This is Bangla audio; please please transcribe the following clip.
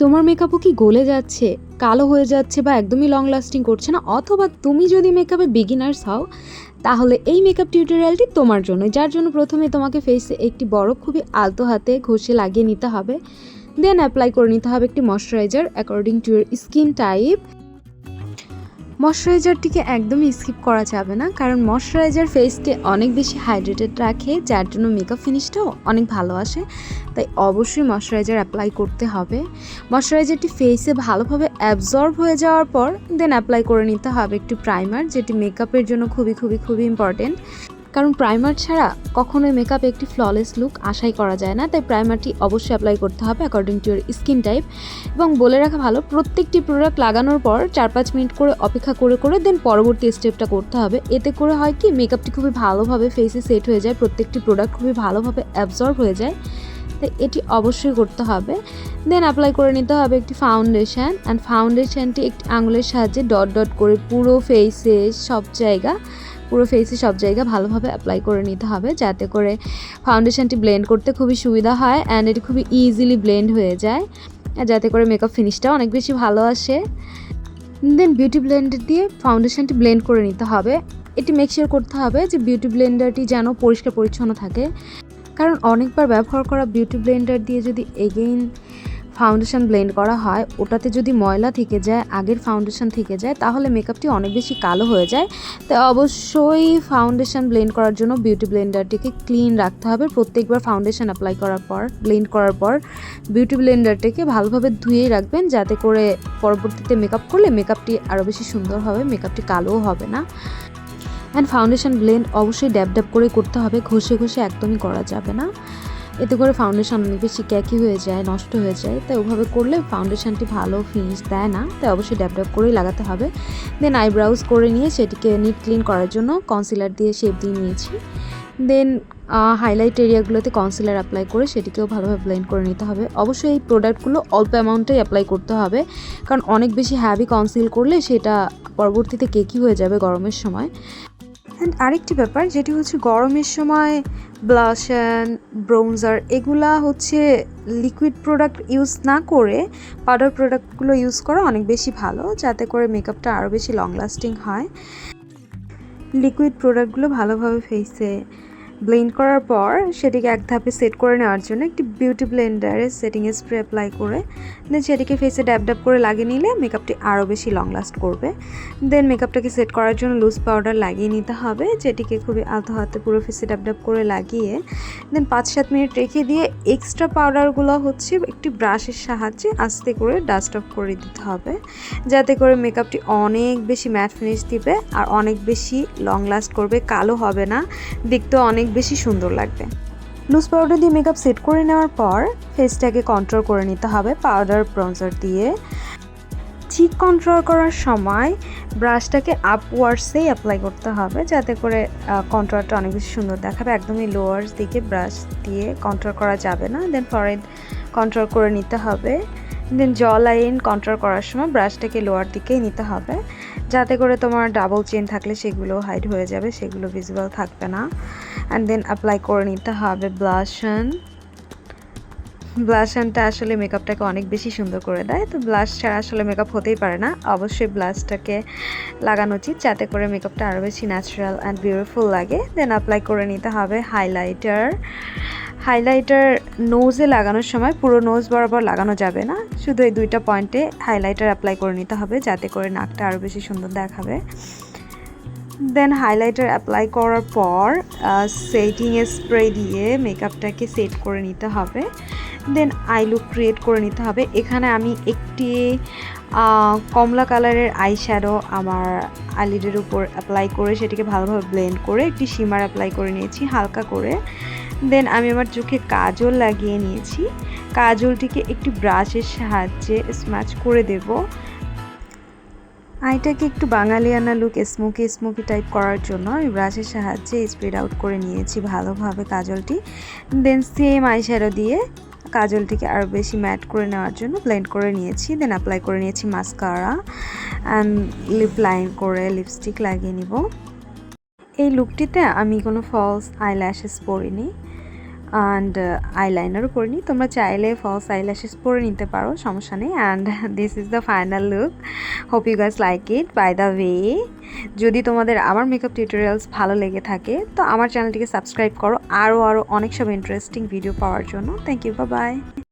তোমার মেকআপও কি গলে যাচ্ছে, কালো হয়ে যাচ্ছে বা একদমই লং লাস্টিং করছে না, অথবা তুমি যদি মেকআপে বিগিনার্স হও তাহলে এই মেকআপ টিউটোরিয়ালটি তোমার জন্য, যার জন্য প্রথমে তোমাকে ফেসে একটি বরফ খুবই আলতো হাতে ঘষে লাগিয়ে নিতে হবে। দেন অ্যাপ্লাই করে নিতে হবে একটি moisturiser according to your skin type. ময়শ্চারাইজারটিকে একদমই স্কিপ করা যাবে না, কারণ ময়শ্চারাইজার ফেসকে অনেক বেশি হাইড্রেটেড রাখে, যার জন্য মেকআপ ফিনিশটাও অনেক ভালো আসে। তাই অবশ্যই ময়শ্চারাইজার অ্যাপ্লাই করতে হবে। ময়শ্চারাইজারটি ফেসে ভালোভাবে অ্যাবজর্ব হয়ে যাওয়ার পর দেন অ্যাপ্লাই করে নিতে হবে একটি প্রাইমার, যেটি মেকআপের জন্য খুবই খুবই খুবই ইম্পর্টেন্ট। কারণ প্রাইমার ছাড়া কখনোই মেকআপে একটি ফ্ললেস লুক আশাই করা যায় না। তাই প্রাইমারটি অবশ্যই অ্যাপ্লাই করতে হবে according to your skin type. এবং বলে রাখা ভালো, প্রত্যেকটি প্রোডাক্ট লাগানোর পর 4-5 মিনিট করে অপেক্ষা করে করে দেন পরবর্তী স্টেপটা করতে হবে। এতে করে হয় কি, মেকআপটি খুবই ভালোভাবে ফেসে সেট হয়ে যায়, প্রত্যেকটি প্রোডাক্ট খুবই ভালোভাবে অ্যাবজর্ব হয়ে যায়। তাই এটি অবশ্যই করতে হবে। দেন অ্যাপ্লাই করে নিতে হবে একটি ফাউন্ডেশন, অ্যান্ড ফাউন্ডেশনটি একটি আঙুলের সাহায্যে ডট ডট করে পুরো ফেসে সব জায়গা ভালোভাবে অ্যাপ্লাই করে নিতে হবে, যাতে করে ফাউন্ডেশনটি ব্লেন্ড করতে খুবই সুবিধা হয় অ্যান্ড এটি খুবই ইজিলি ব্লেন্ড হয়ে যায়, যাতে করে মেকআপ ফিনিশটা অনেক বেশি ভালো আসে। দেন বিউটি ব্লেন্ডার দিয়ে ফাউন্ডেশনটি ব্লেন্ড করে নিতে হবে। এটি মেক শিওর করতে হবে যে বিউটি ব্লেন্ডারটি যেন পরিষ্কার পরিচ্ছন্ন থাকে, কারণ অনেকবার ব্যবহার করা বিউটি ব্লেন্ডার দিয়ে যদি এগেইন ফাউন্ডেশন ব্লেন্ড করা হয়, ওটাতে যদি ময়লা থেকে যায়, আগের ফাউন্ডেশন থেকে যায়, তাহলে মেকআপটি অনেক বেশি কালো হয়ে যায়। তাই অবশ্যই ফাউন্ডেশন ব্লেন্ড করার জন্য বিউটি ব্লেন্ডারটিকে ক্লিন রাখতে হবে। প্রত্যেকবার ফাউন্ডেশন অ্যাপ্লাই করার পর, ব্লেন্ড করার পর বিউটি ব্লেন্ডারটিকে ভালোভাবে ধুয়েই রাখবেন, যাতে করে পরবর্তীতে মেকআপ করলে মেকআপটি আরও বেশি সুন্দর হবে, মেকআপটি কালোও হবে না। অ্যান্ড ফাউন্ডেশন ব্লেন্ড অবশ্যই ড্যাব ড্যাব করে করতে হবে, ঘষে ঘষে একদমই করা যাবে না। এতে করে ফাউন্ডেশন অনেক বেশি ক্যাকি হয়ে যায়, নষ্ট হয়ে যায়। তাই ওভাবে করলে ফাউন্ডেশনটি ভালো ফিনিশ দেয় না। তাই অবশ্যই ড্যাব ড্যাব করেই লাগাতে হবে। দেন আইব্রাউজ করে নিয়ে সেটিকে নিট ক্লিন করার জন্য কনসিলার দিয়ে শেপ দিয়ে নিয়েছি। দেন হাইলাইট এরিয়াগুলোতে কনসিলার অ্যাপ্লাই করে সেটিকেও ভালোভাবে ব্লেন্ড করে নিতে হবে। অবশ্যই এই প্রোডাক্টগুলো অল্প অ্যামাউন্টেই অ্যাপ্লাই করতে হবে, কারণ অনেক বেশি হ্যাভি কনসিল করলে সেটা পরবর্তীতে কেকি হয়ে যাবে গরমের সময়। অ্যান্ড আরেকটি ব্যাপার, যেটি হচ্ছে গরমের সময় ব্লাশন, ব্রোঞ্জার এগুলা হচ্ছে লিকুইড প্রোডাক্ট ইউজ না করে পাউডার প্রোডাক্টগুলো ইউজ করা অনেক বেশি ভালো, যাতে করে মেকআপটা আরও বেশি লং লাস্টিং হয়। লিকুইড প্রোডাক্টগুলো ভালোভাবে ফেসে ব্লেন্ড করার পর সেটিকে এক ধাপে সেট করে নেওয়ার জন্য একটি বিউটি ব্লেন্ডারে সেটিং স্প্রে অ্যাপ্লাই করে দেন সেটিকে ফেসে ড্যাব ড্যাব করে লাগিয়ে নিলে মেকআপটি আরও বেশি লং লাস্ট করবে। দেন মেকআপটাকে সেট করার জন্য লুজ পাউডার লাগিয়ে নিতে হবে, যেটিকে খুবই আলতো হাতে পুরো ফেসে ড্যাব ড্যাব করে লাগিয়ে দেন 5-7 মিনিট রেখে দিয়ে এক্সট্রা পাউডারগুলো হচ্ছে একটি ব্রাশের সাহায্যে আস্তে করে ডাস্ট অফ করে দিতে হবে, যাতে করে মেকআপটি অনেক বেশি ম্যাট ফিনিশ দিবে আর অনেক বেশি লং লাস্ট করবে, কালো হবে না, দেখতেও অনেক বেশি সুন্দর লাগবে। লুজ পাউডার দিয়ে মেকআপ সেট করে নেওয়ার পর ফেসটাকে কন্ট্রোল করে নিতে হবে পাউডার ব্রঞ্জার দিয়ে। চিক কন্ট্রোল করার সময় ব্রাশটাকে আপওয়ার্ডসেই অ্যাপ্লাই করতে হবে, যাতে করে কন্ট্রোলটা অনেক বেশি সুন্দর দেখাবে। একদমই লোয়ার্স দিকে ব্রাশ দিয়ে কন্ট্রোল করা যাবে না। দেন ফরহেড কন্ট্রোল করে নিতে হবে। দেন জ লাইন কন্ট্রোল করার সময় ব্রাশটাকে লোয়ার দিকেই নিতে হবে, যাতে করে তোমার ডাবল চেন থাকলে সেগুলো হাইড হয়ে যাবে, সেগুলো ভিজিবল থাকবে না। অ্যান্ড দেন অ্যাপ্লাই করে নিতে হবে ব্লাশনটা আসলে মেকআপটাকে অনেক বেশি সুন্দর করে দেয়। তো ব্লাশ ছাড়া আসলে মেকআপ হতেই পারে না, অবশ্যই ব্লাশটাকে লাগানো উচিত, যাতে করে মেকআপটা আরও বেশি ন্যাচারাল অ্যান্ড বিউটিফুল লাগে। দেন অ্যাপ্লাই করে নিতে হবে হাইলাইটার নোজে লাগানোর সময় পুরো নোজ বরাবর লাগানো যাবে না, শুধু এই 2টা পয়েন্টে হাইলাইটার অ্যাপ্লাই করে নিতে হবে, যাতে করে নাকটা আরও বেশি সুন্দর দেখাবে। দেন হাইলাইটার অ্যাপ্লাই করার পর সেটিং স্প্রে দিয়ে মেকআপটাকে সেট করে নিতে হবে। দেন আই লুক ক্রিয়েট করে নিতে হবে। এখানে আমি একটি কমলা কালারের আই শ্যাডো আমার আইলিডের উপর অ্যাপ্লাই করে সেটিকে ভালোভাবে ব্লেন্ড করে একটি শিমার অ্যাপ্লাই করে নিয়েছি হালকা করে। দেন আমি আমার চোখে কাজল লাগিয়ে নিয়েছি, কাজলটিকে একটি ব্রাশের সাহায্যে স্ম্যাচ করে দেব। আইটাকে একটু বাঙালিয়ানা লুক স্মোকি টাইপ করার জন্য আমি ব্রাশের সাহায্যে স্প্রেড আউট করে নিয়েছি ভালোভাবে কাজলটি। দেন সেম আই শ্যাডো দিয়ে কাজলটিকে আরও বেশি ম্যাট করে নেওয়ার জন্য ব্লেন্ড করে নিয়েছি। দেন অ্যাপ্লাই করে নিয়েছি মাস্কারা অ্যান্ড লিপ লাইন করে লিপস্টিক লাগিয়ে নিব। এই লুকটিতে আমি কোনো ফলস আইল্যাশেস পরিনি, অ্যান্ড আইলাইনারও পরে নিই। তোমরা চাইলে ফলস আইল্যাশেস পরে নিতে পারো, সমস্যা নেই। And this is the final look. Hope you guys like it. By the way, যদি তোমাদের আমার মেকআপ টিউটোরিয়ালস ভালো লেগে থাকে তো আমার চ্যানেলটিকে সাবস্ক্রাইব করো আরও অনেক সব ইন্টারেস্টিং ভিডিও পাওয়ার জন্য। Thank you, bye by.